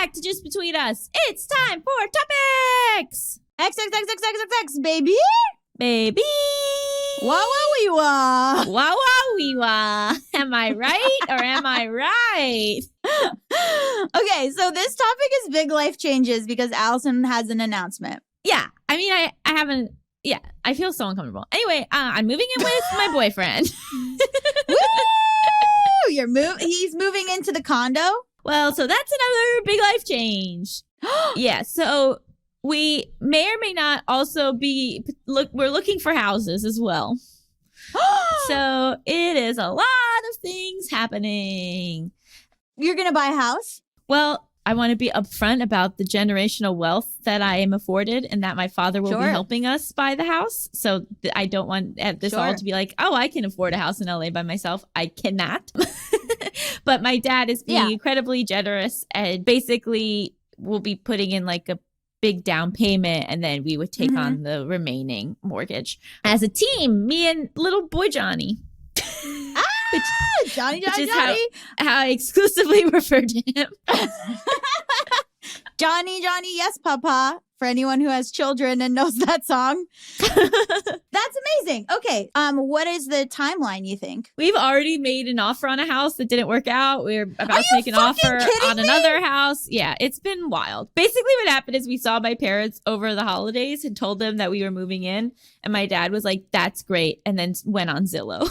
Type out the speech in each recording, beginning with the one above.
back to Just Between Us. It's time for topics. XXXXXX, baby. Baby. Wah wah wee wah. Wah wah wee wah. Am I right or am I right? Okay, so this topic is big life changes because Allison has an announcement. Yeah. I mean, I haven't. Yeah, I feel so uncomfortable. Anyway, I'm moving in with my boyfriend. Woo! He's moving into the condo? Well, so that's another big life change. Yeah, so we may or may not also we're looking for houses as well. So it is a lot of things happening. You're going to buy a house? Well, I want to be upfront about the generational wealth that I am afforded and that my father will be helping us buy the house. So I don't want this all to be like, oh, I can afford a house in LA by myself. I cannot. But my dad is being incredibly generous and basically will be putting in like a big down payment and then we would take on the remaining mortgage as a team, me and little boy Johnny. Johnny. How I exclusively refer to him. Johnny, yes, Papa. For anyone who has children and knows that song. That's amazing. Okay. What is the timeline, you think? We've already made an offer on a house that didn't work out. We're about to make an offer on another house. Yeah, it's been wild. Basically what happened is we saw my parents over the holidays and told them that we were moving in. And my dad was like, that's great. And then went on Zillow.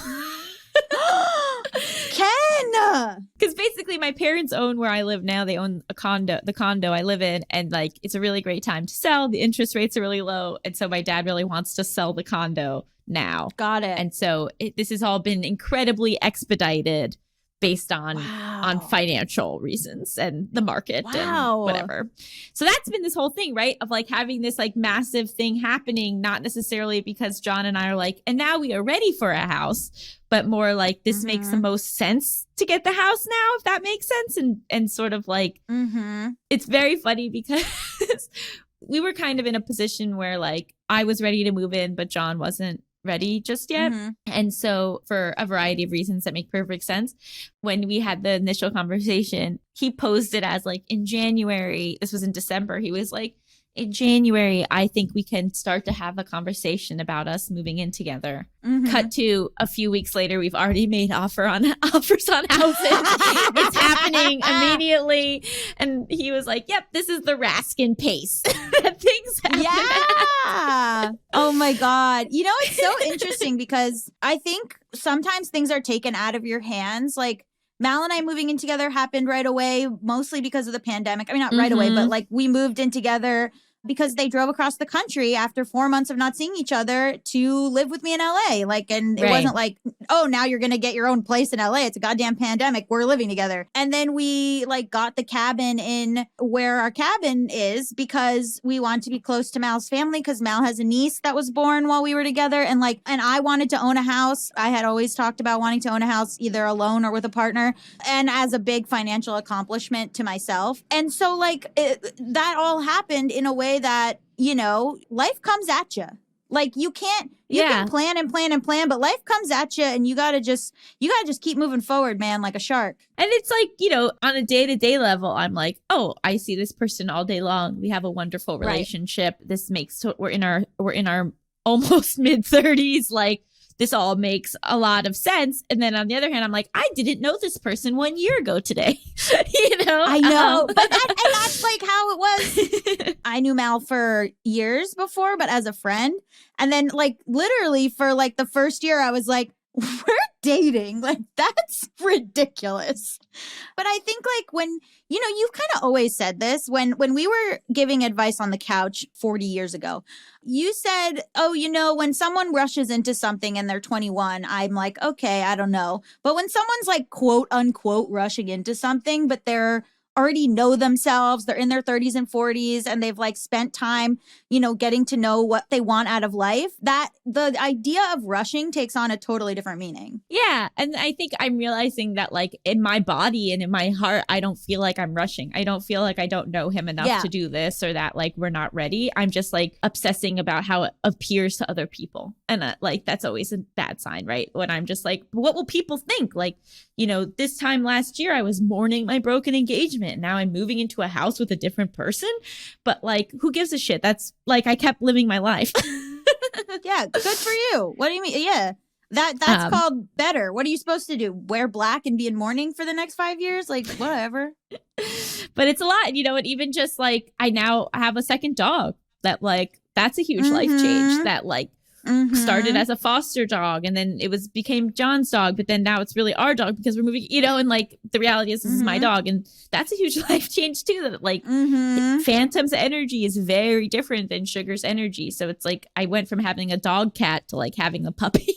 Because basically my parents own where I live now. They own the condo I live in. And like, it's a really great time to sell. The interest rates are really low. And so my dad really wants to sell the condo now. Got it. And so this has all been incredibly expedited based on financial reasons and the market and whatever. So that's been this whole thing, right? Of like having this like massive thing happening, not necessarily because John and I are like, and now we are ready for a house, but more like this makes the most sense to get the house now, if that makes sense. And sort of like, it's very funny because we were kind of in a position where like I was ready to move in, but John wasn't ready just yet. And so for a variety of reasons that make perfect sense, when we had the initial conversation, he posed it as like in January, this was in December, he was like, in January, I think we can start to have a conversation about us moving in together. Cut to a few weeks later, we've already made offers on houses. It's happening immediately. And he was like, yep, this is the Raskin pace that things happen. Yeah. Oh my God. You know, it's so interesting because I think sometimes things are taken out of your hands. Like Mal and I moving in together happened right away, mostly because of the pandemic. I mean, not right away, but like we moved in together because they drove across the country after 4 months of not seeing each other to live with me in LA. Like, and it wasn't like, oh, now you're going to get your own place in LA. It's a goddamn pandemic. We're living together. And then we like got the cabin in where our cabin is because we want to be close to Mal's family because Mal has a niece that was born while we were together. And like, and I wanted to own a house. I had always talked about wanting to own a house either alone or with a partner and as a big financial accomplishment to myself. And so like that all happened in a way that, you know, life comes at you. Like you can plan and plan and plan, but life comes at you and you gotta just keep moving forward, man, like a shark. And it's like, you know, on a day-to-day level, I'm like, oh, I see this person all day long. We have a wonderful relationship. This makes we're in our almost mid-30s, like this all makes a lot of sense. And then on the other hand, I'm like, I didn't know this person 1 year ago today. You know? I know. But that's like how it was. I knew Mal for years before, but as a friend. And then like literally for like the first year, I was like, we're dating. Like, that's ridiculous. But I think like when, you know, you've kind of always said this when we were giving advice on the couch 40 years ago, you said, oh, you know, when someone rushes into something and they're 21, I'm like, okay, I don't know. But when someone's like, quote unquote, rushing into something, but they're already know themselves, they're in their 30s and 40s, and they've like spent time, you know, getting to know what they want out of life, that the idea of rushing takes on a totally different meaning. Yeah. And I think I'm realizing that like in my body and in my heart, I don't feel like I'm rushing. I don't feel like I don't know him enough to do this or that, like we're not ready. I'm just like obsessing about how it appears to other people. And like that's always a bad sign, right? When I'm just like, what will people think? Like, you know, this time last year I was mourning my broken engagement. engagement. And now I'm moving into a house with a different person. But like, who gives a shit? That's like, I kept living my life. Yeah, good for you. What do you mean? Yeah. That's called better. What are you supposed to do? Wear black and be in mourning for the next 5 years? Like, whatever. But it's a lot, you know, and even just like, I now have a second dog that like, that's a huge life change that like started as a foster dog. And then it became John's dog, but then now it's really our dog because we're moving, you know, and like the reality is this is my dog. And that's a huge life change too, that like Phantom's energy is very different than Sugar's energy. So it's like, I went from having a dog cat to like having a puppy.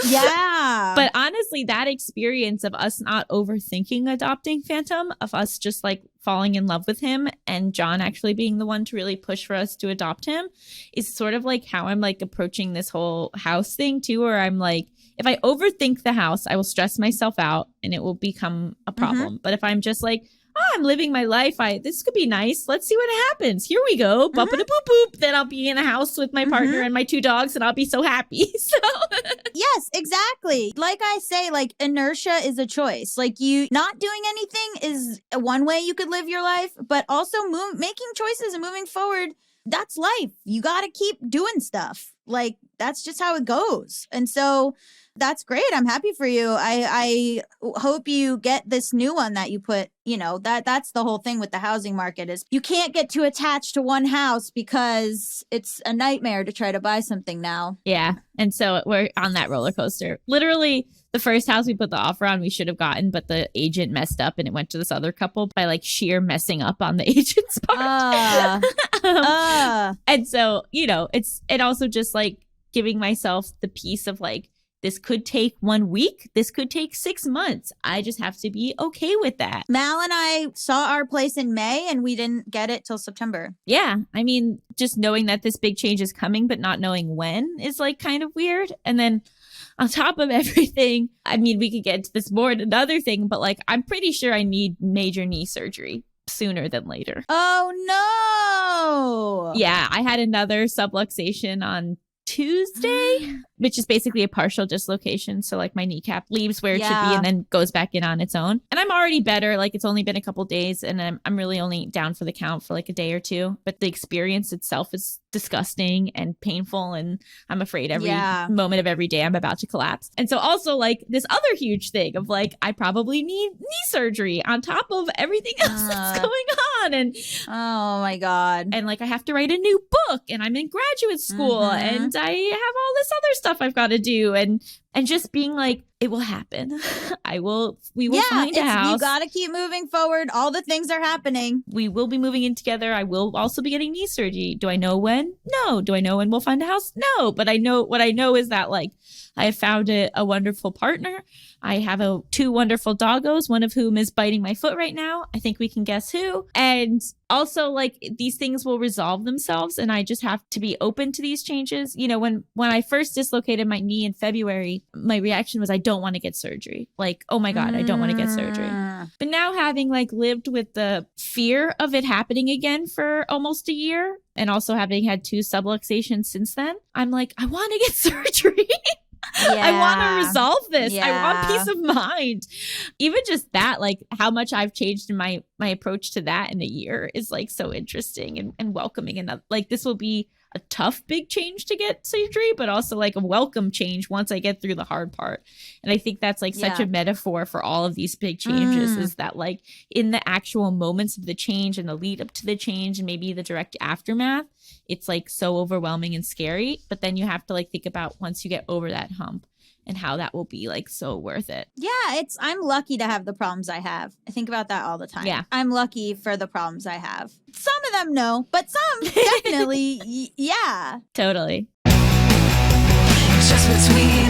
Yeah. But honestly, that experience of us not overthinking adopting Phantom, of us just like falling in love with him and John actually being the one to really push for us to adopt him, is sort of like how I'm like approaching this whole house thing too, where I'm like, if I overthink the house, I will stress myself out and it will become a problem. But if I'm just like, oh, I'm living my life. This could be nice. Let's see what happens. Here we go. Bump and a boop boop. Then I'll be in a house with my partner and my 2 dogs and I'll be so happy. So yes, exactly. Like I say, like inertia is a choice. Like you not doing anything is one way you could live your life, but also making choices and moving forward. That's life. You got to keep doing stuff. Like that's just how it goes. And so that's great. I'm happy for you. I hope you get this new one that you put, you know, that's the whole thing with the housing market is you can't get too attached to one house because it's a nightmare to try to buy something now. Yeah. And so we're on that roller coaster. Literally the first house we put the offer on, we should have gotten, but the agent messed up and it went to this other couple by like sheer messing up on the agent's part. And so, you know, it also just like giving myself the peace of like, this could take 1 week. This could take 6 months. I just have to be okay with that. Mal and I saw our place in May and we didn't get it till September. Yeah. I mean, just knowing that this big change is coming, but not knowing when is like kind of weird. And then on top of everything, I mean, we could get into this more than another thing, but like, I'm pretty sure I need major knee surgery sooner than later. Oh, no. Yeah. I had another subluxation on Tuesday, which is basically a partial dislocation. So like my kneecap leaves where it should be and then goes back in on its own. And I'm already better. Like it's only been a couple days and I'm really only down for the count for like a day or 2. But the experience itself is disgusting and painful. And I'm afraid every moment of every day I'm about to collapse. And so also like this other huge thing of like, I probably need knee surgery on top of everything else that's going on. And oh my God. And like I have to write a new book and I'm in graduate school and I have all this other stuff I've got to do and just being like, it will happen. We will find a house. You got to keep moving forward. All the things are happening. We will be moving in together. I will also be getting knee surgery. Do I know when? No. Do I know when we'll find a house? No. But what I know is that like I have found a wonderful partner. I have 2 wonderful doggos, one of whom is biting my foot right now. I think we can guess who. And also like these things will resolve themselves and I just have to be open to these changes. You know, when I first dislocated my knee in February, my reaction was I don't want to get surgery. Like, oh my God, I don't want to get surgery. But now having like lived with the fear of it happening again for almost a year and also having had 2 subluxations since then, I'm like, I want to get surgery. I want to resolve this. I want peace of mind. Even just that, like how much I've changed in my approach to that in a year is like so interesting and welcoming. And like this will be a tough, big change to get surgery, but also like a welcome change once I get through the hard part. And I think that's like such a metaphor for all of these big changes is that like in the actual moments of the change and the lead up to the change and maybe the direct aftermath, it's like so overwhelming and scary. But then you have to like think about once you get over that hump and how that will be like so worth it. Yeah, I'm lucky to have the problems I have. I think about that all the time. Yeah. I'm lucky for the problems I have. Some of them no, but some definitely yeah. Totally. Just between